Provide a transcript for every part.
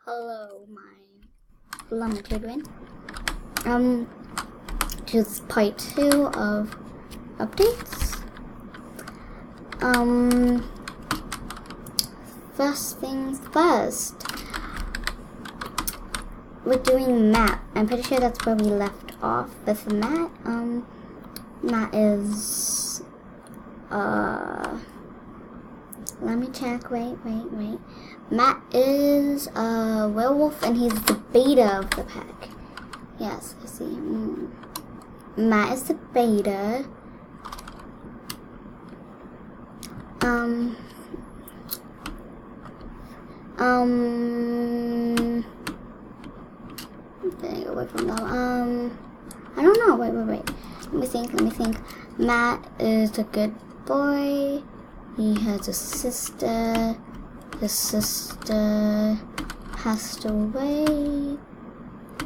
Hello, my beloved children. Just part 2 of updates. First things first. We're doing Matt. I'm pretty sure that's where we left off with Matt. Matt is, let me check, wait. Matt is a werewolf and he's the beta of the pack. Yes, I see. Matt is the beta. Getting away from that. I don't know, wait. Let me think. Matt is a good boy. He has a sister. The sister passed away.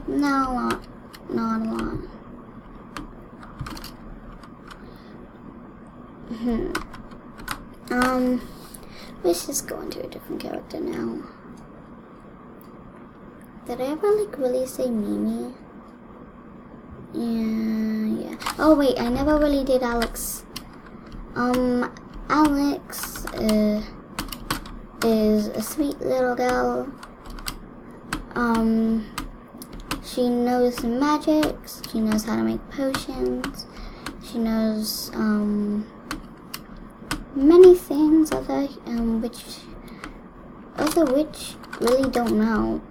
Not a lot. Let's just go into a different character now. Did I ever really say Mimi? Yeah. Oh wait, I never really did Alex. Alex is a sweet little girl. She knows magic. She knows how to make potions. She knows many things which really don't know.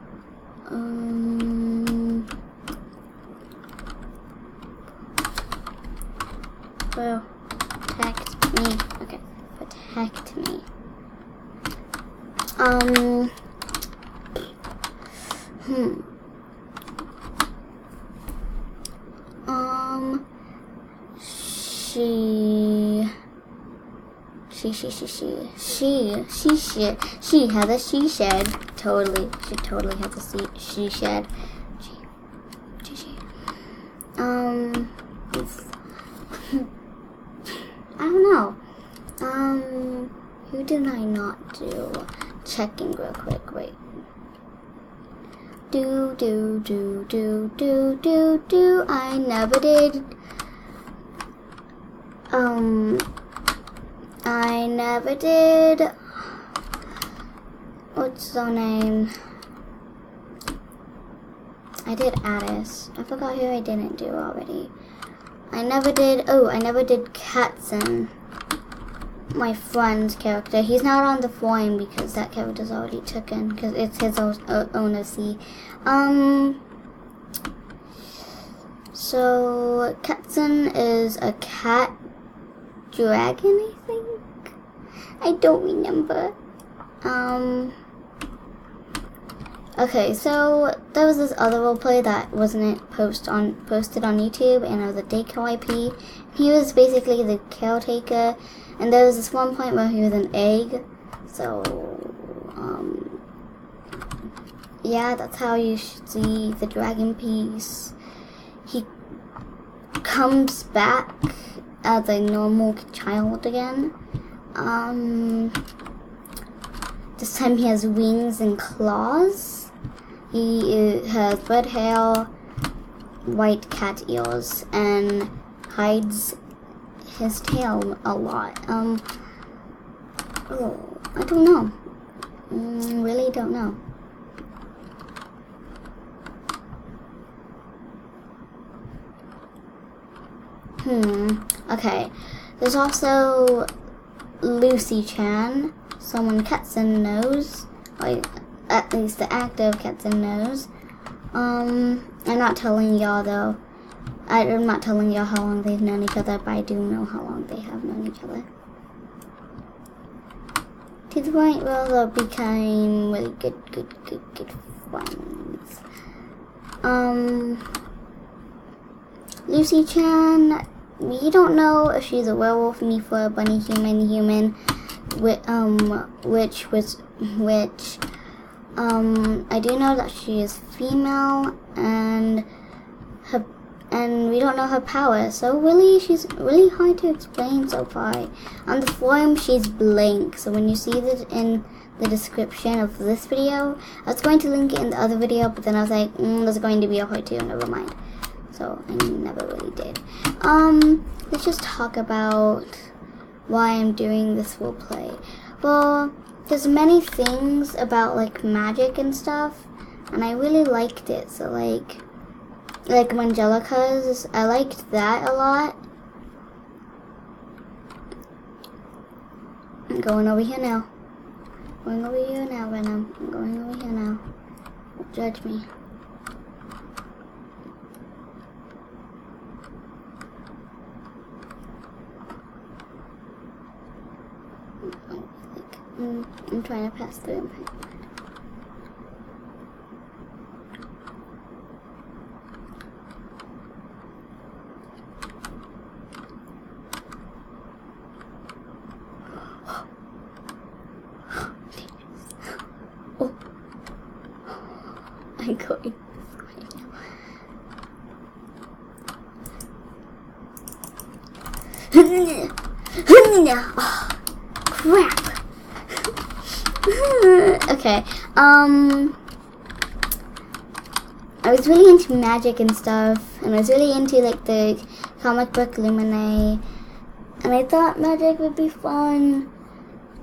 Protect me. Okay, protect me. She has a she shed. Totally. She totally has a she shed. I don't know. Who did I not do? Checking real quick, wait. Do. I never did. I never did. What's her name? I did Addis. I forgot who I didn't do already. I never did Katzen. My friend's character. He's not on the forum because that character's already taken because it's his own OC. So Katzen is a cat dragon, I think. I don't remember. Okay, so there was this other roleplay that wasn't posted on YouTube, and it was a Deco IP. He was basically the caretaker, and there was this one point where he was an egg. So, yeah, that's how you should see the dragon piece. He comes back as a normal child again. This time he has wings and claws. He has red hair, white cat ears, and hides his tail a lot. I don't know. Really don't know. Okay. There's also Lucy Chan, someone Katzen knows, or at least the active Katzen knows. I'm not telling y'all though. I'm not telling y'all how long they've known each other, but I do know how long they have known each other. To the point where they became really good friends. Lucy Chan, we don't know if she's a werewolf, Mifla, bunny, human, I do know that she is female, and we don't know her power, so really she's really hard to explain so far. On the forum she's blank, so when you see this in the description of this video. I was going to link it in the other video, but then I was like, there's going to be a part 2, never mind. So I never really did. Let's just talk about why I'm doing this roleplay. Well, there's many things about like magic and stuff, and I really liked it. So like Angelica's, I liked that a lot. I'm going over here now. Going over here now, Venom. I'm going over here now. Don't judge me. I'm trying to pass through. Oh, I'm going. Oh, crap. Okay, I was really into magic and stuff, and I was really into like the comic book Lumine, and I thought magic would be fun.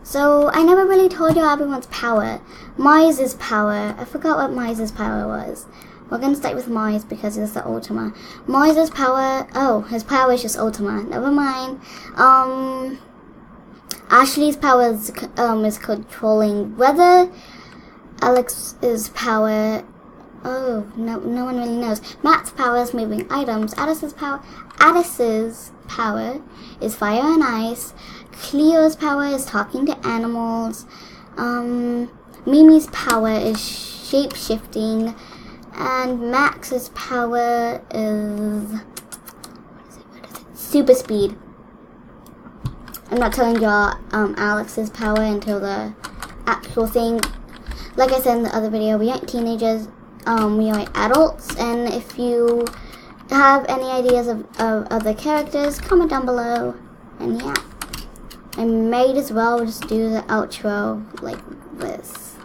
So I never really told you everyone's power. Miles' power, I forgot what Miles' power was. We're gonna start with Miles because it's the Ultima. Miles' power, oh, his power is just Ultima, never mind. Ashley's power is controlling weather. Alex's power, oh, no one really knows. Matt's power is moving items. Addis's power is fire and ice. Cleo's power is talking to animals. Mimi's power is shape-shifting. And Max's power is, what is it? Super speed. I'm not telling y'all Alex's power until the actual thing. Like I said in the other video, we aren't teenagers, we are adults, and if you have any ideas of other characters, comment down below, and yeah. I might as well just do the outro like this.